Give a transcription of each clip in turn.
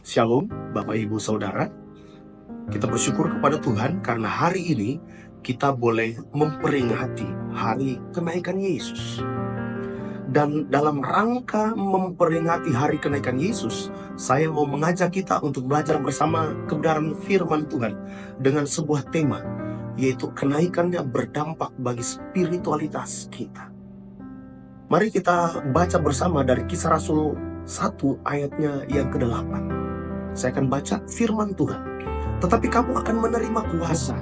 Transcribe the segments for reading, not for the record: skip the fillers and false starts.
Shalom, Bapak Ibu Saudara. Kita bersyukur kepada Tuhan karena hari ini kita boleh memperingati hari kenaikan Yesus. Dan dalam rangka memperingati hari kenaikan Yesus, saya mau mengajak kita untuk belajar bersama kebenaran firman Tuhan dengan sebuah tema, yaitu kenaikannya berdampak bagi spiritualitas kita. Mari kita baca bersama dari Kisah Rasul 1 ayatnya yang ke-8. Saya akan baca firman Tuhan. Tetapi kamu akan menerima kuasa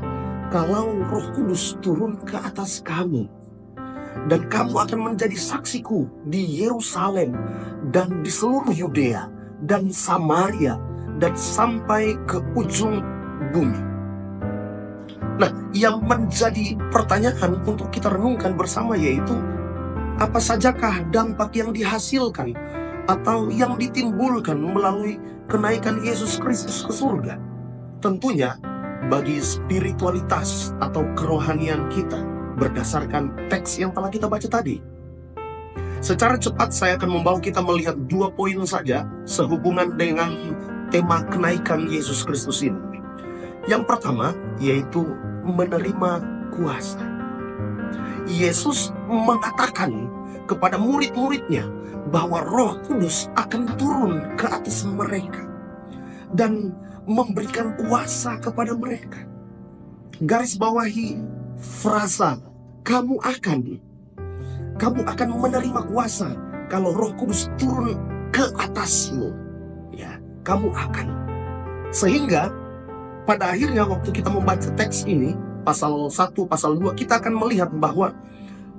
kalau Roh Kudus turun ke atas kamu. Dan kamu akan menjadi saksiku di Yerusalem dan di seluruh Yudea dan Samaria dan sampai ke ujung bumi. Nah, yang menjadi pertanyaan untuk kita renungkan bersama yaitu, apa sajakah dampak yang dihasilkan atau yang ditimbulkan melalui kenaikan Yesus Kristus ke surga? Tentunya bagi spiritualitas atau kerohanian kita berdasarkan teks yang telah kita baca tadi. Secara cepat saya akan membawa kita melihat 2 poin saja sehubungan dengan tema kenaikan Yesus Kristus ini. Yang pertama yaitu menerima kuasa. Yesus mengatakan kepada murid-muridnya bahwa Roh Kudus akan turun ke atas mereka dan memberikan kuasa kepada mereka. Garis bawahi frasa kamu akan menerima kuasa kalau Roh Kudus turun ke atasmu. Ya, kamu akan. Sehingga pada akhirnya waktu kita membaca teks ini, pasal 1, pasal 2, kita akan melihat bahwa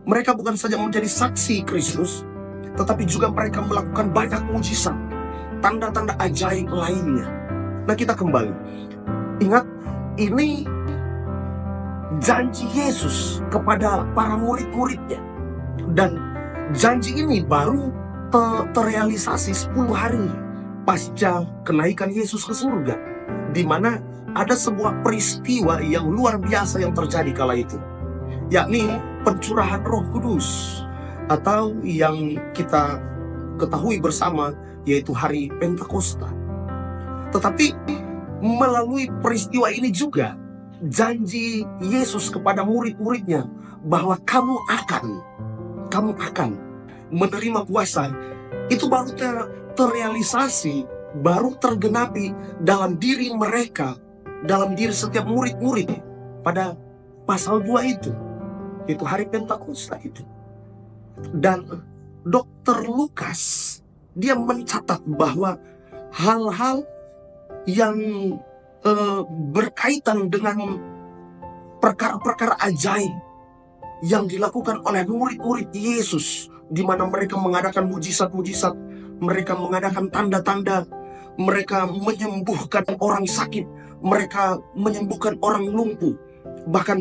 mereka bukan saja menjadi saksi Kristus, tetapi juga mereka melakukan banyak mujizat, tanda-tanda ajaib lainnya. Nah, kita kembali. Ingat, ini janji Yesus kepada para murid-muridnya. Dan janji ini baru terrealisasi 10 hari pasca kenaikan Yesus ke surga, di mana ada sebuah peristiwa yang luar biasa yang terjadi kala itu, yakni pencurahan Roh Kudus, atau yang kita ketahui bersama yaitu hari Pentakosta. Tetapi melalui peristiwa ini juga janji Yesus kepada murid-muridnya bahwa kamu akan menerima kuasa, itu baru terrealisasi, baru tergenapi dalam diri mereka, dalam diri setiap murid-murid pada pasal 2 itu hari Pentakosta itu. Dan Dr. Lukas dia mencatat bahwa hal-hal yang berkaitan dengan perkara-perkara ajaib yang dilakukan oleh murid-murid Yesus, di mana mereka mengadakan mujizat-mujizat, mereka mengadakan tanda-tanda, mereka menyembuhkan orang sakit, mereka menyembuhkan orang lumpuh. Bahkan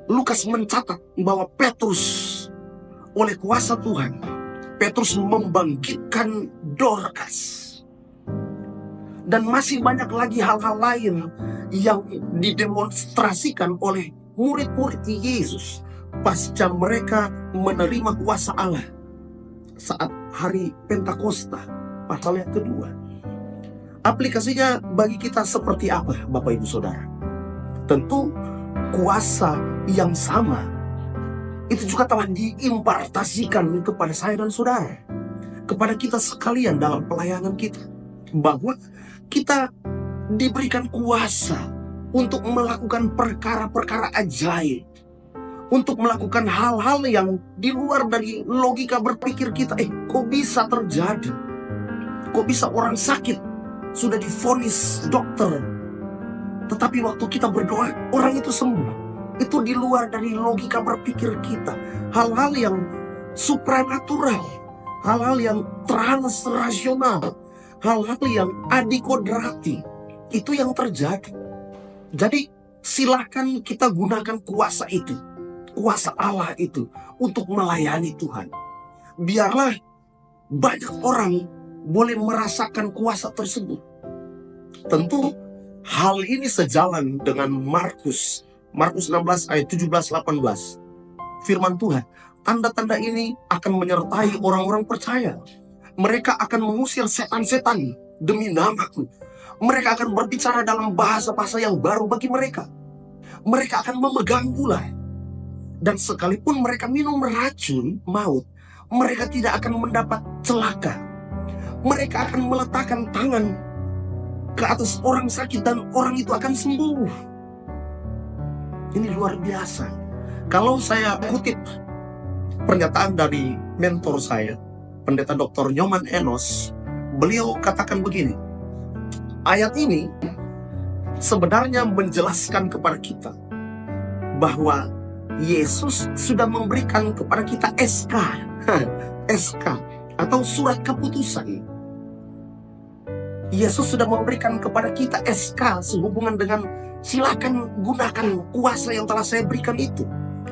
Lukas mencatat bahwa Petrus, oleh kuasa Tuhan, Petrus membangkitkan Dorcas. Dan masih banyak lagi hal-hal lain yang didemonstrasikan oleh murid-murid Yesus pasca mereka menerima kuasa Allah saat hari Pentakosta, pasal yang kedua. Aplikasinya bagi kita seperti apa, Bapak Ibu Saudara? Tentu kuasa yang sama itu juga telah diimpartasikan kepada saya dan saudara, kepada kita sekalian dalam pelayanan kita, bahwa kita diberikan kuasa untuk melakukan perkara-perkara ajaib, untuk melakukan hal-hal yang di luar dari logika berpikir kita. Kok bisa terjadi? Kok bisa orang sakit sudah divonis dokter, tetapi waktu kita berdoa orang itu sembuh? Itu di luar dari logika berpikir kita. Hal-hal yang supranatural, hal-hal yang transrasional, hal-hal yang adikodrati, itu yang terjadi. Jadi silakan kita gunakan kuasa itu, kuasa Allah itu, untuk melayani Tuhan. Biarlah banyak orang boleh merasakan kuasa tersebut. Tentu hal ini sejalan dengan Markus 16 ayat 17-18. Firman Tuhan, tanda-tanda ini akan menyertai orang-orang percaya. Mereka akan mengusir setan-setan demi namaku. Mereka akan berbicara dalam bahasa-bahasa yang baru bagi mereka. Mereka akan memegang bulan. Dan sekalipun mereka minum racun maut, mereka tidak akan mendapat celaka. Mereka akan meletakkan tangan ke atas orang sakit dan orang itu akan sembuh. Ini luar biasa. Kalau saya kutip pernyataan dari mentor saya, Pendeta Dr. Nyoman Enos, beliau katakan begini, ayat ini sebenarnya menjelaskan kepada kita bahwa Yesus sudah memberikan kepada kita SK SK atau surat keputusan. Yesus sudah memberikan kepada kita SK sehubungan dengan silakan gunakan kuasa yang telah saya berikan itu.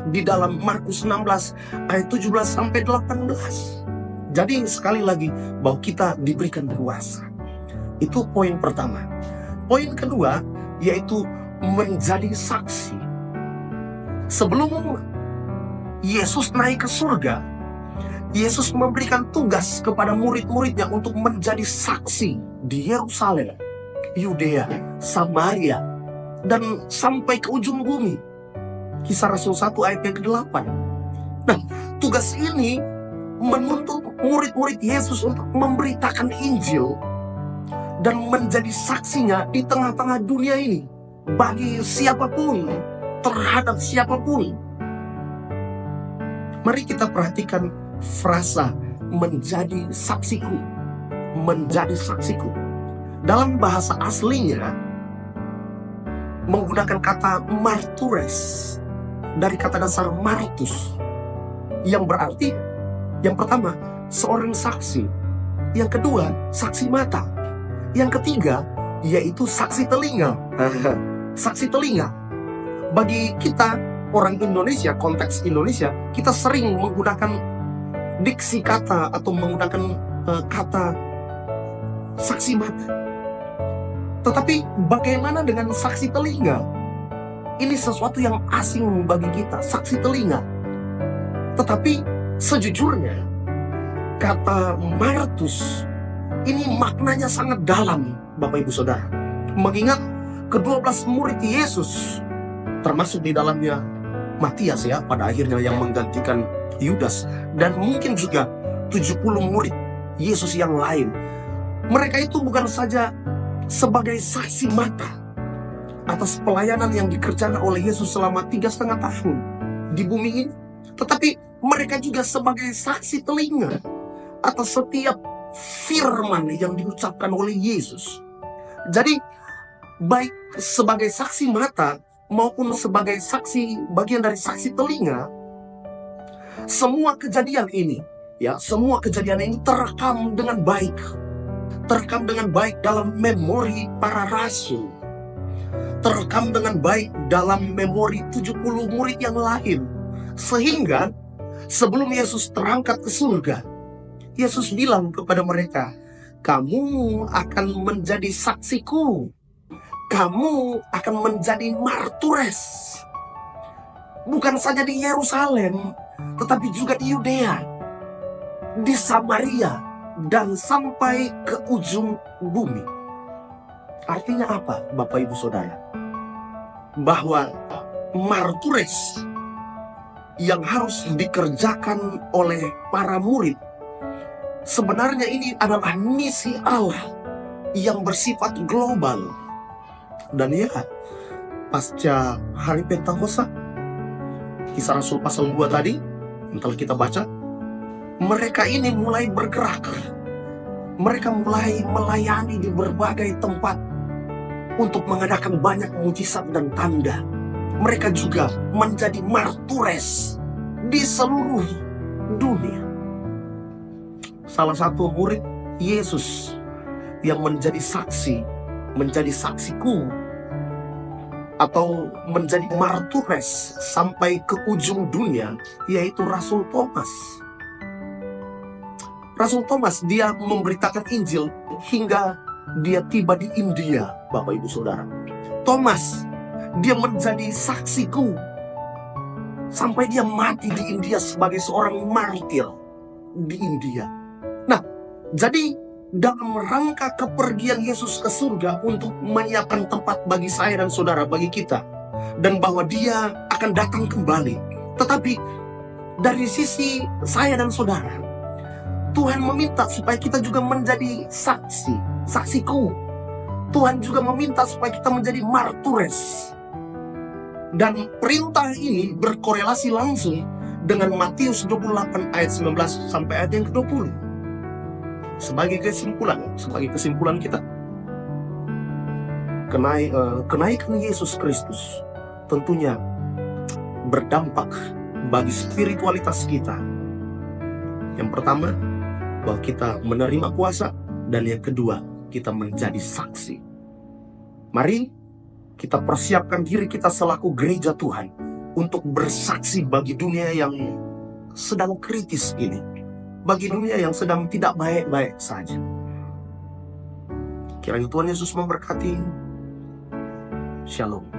Di dalam Markus 16 ayat 17 sampai 18. Jadi sekali lagi bahwa kita diberikan kuasa. Itu poin pertama. Poin kedua yaitu menjadi saksi. Sebelum Yesus naik ke surga, Yesus memberikan tugas kepada murid-muridnya untuk menjadi saksi di Yerusalem, Yudea, Samaria, dan sampai ke ujung bumi. Kisah Rasul 1 ayat yang ke-8. Nah, tugas ini menuntut murid-murid Yesus untuk memberitakan Injil dan menjadi saksinya di tengah-tengah dunia ini bagi siapapun, terhadap siapapun. Mari kita perhatikan frasa menjadi saksiku. Menjadi saksiku. Dalam bahasa aslinya menggunakan kata martures, dari kata dasar martus, yang berarti yang pertama seorang saksi, yang kedua saksi mata, yang ketiga yaitu saksi telinga. Saksi telinga. Bagi kita orang Indonesia, konteks Indonesia, kita sering menggunakan diksi kata atau menggunakan kata saksi mata. Tetapi bagaimana dengan saksi telinga? Ini sesuatu yang asing bagi kita, saksi telinga. Tetapi sejujurnya kata martus ini maknanya sangat dalam, Bapak Ibu Saudara. Mengingat ke-12 murid Yesus, termasuk di dalamnya Matias ya, pada akhirnya yang menggantikan Yudas, dan mungkin juga 70 murid Yesus yang lain. Mereka itu bukan saja sebagai saksi mata atas pelayanan yang dikerjakan oleh Yesus selama 3,5 tahun di bumi ini, tetapi mereka juga sebagai saksi telinga atas setiap firman yang diucapkan oleh Yesus. Jadi baik sebagai saksi mata maupun sebagai saksi, bagian dari saksi telinga, semua kejadian ini terekam dengan baik. Terekam dengan baik dalam memori para rasul. Terekam dengan baik dalam memori 70 murid yang lain. Sehingga sebelum Yesus terangkat ke surga, Yesus bilang kepada mereka, kamu akan menjadi saksiku. Kamu akan menjadi martures. Bukan saja di Yerusalem, tetapi juga di Yudea, di Samaria, dan sampai ke ujung bumi. Artinya apa, Bapak Ibu Saudara? Bahwa martures yang harus dikerjakan oleh para murid, sebenarnya ini adalah misi Allah yang bersifat global. Dan ya, pasca hari Pentakosta, Kisah Rasul pasal 2 tadi yang telah kita baca, mereka ini mulai bergerak. Mereka mulai melayani di berbagai tempat untuk mengadakan banyak mujizat dan tanda. Mereka juga menjadi martures di seluruh dunia. Salah satu murid Yesus yang menjadi saksiku, atau menjadi martures sampai ke ujung dunia, yaitu Rasul Thomas. Rasul Thomas, dia memberitakan Injil hingga dia tiba di India, Bapak Ibu Saudara. Thomas, dia menjadi saksiku sampai dia mati di India sebagai seorang martir di India. Nah, jadi dalam rangka kepergian Yesus ke surga untuk menyiapkan tempat bagi saya dan saudara, bagi kita, dan bahwa Dia akan datang kembali. Tetapi dari sisi saya dan saudara, Tuhan meminta supaya kita juga menjadi saksiku. Tuhan juga meminta supaya kita menjadi martures. Dan perintah ini berkorelasi langsung dengan Matius 28 ayat 19 sampai ayat yang ke-20. Sebagai kesimpulan kita, kenaikan Yesus Kristus tentunya berdampak bagi spiritualitas kita. Yang pertama, bahwa kita menerima kuasa, dan yang kedua, kita menjadi saksi. Mari kita persiapkan diri kita selaku gereja Tuhan untuk bersaksi bagi dunia yang sedang kritis ini, bagi dunia yang sedang tidak baik-baik saja. Kiranya Tuhan Yesus memberkati. Shalom.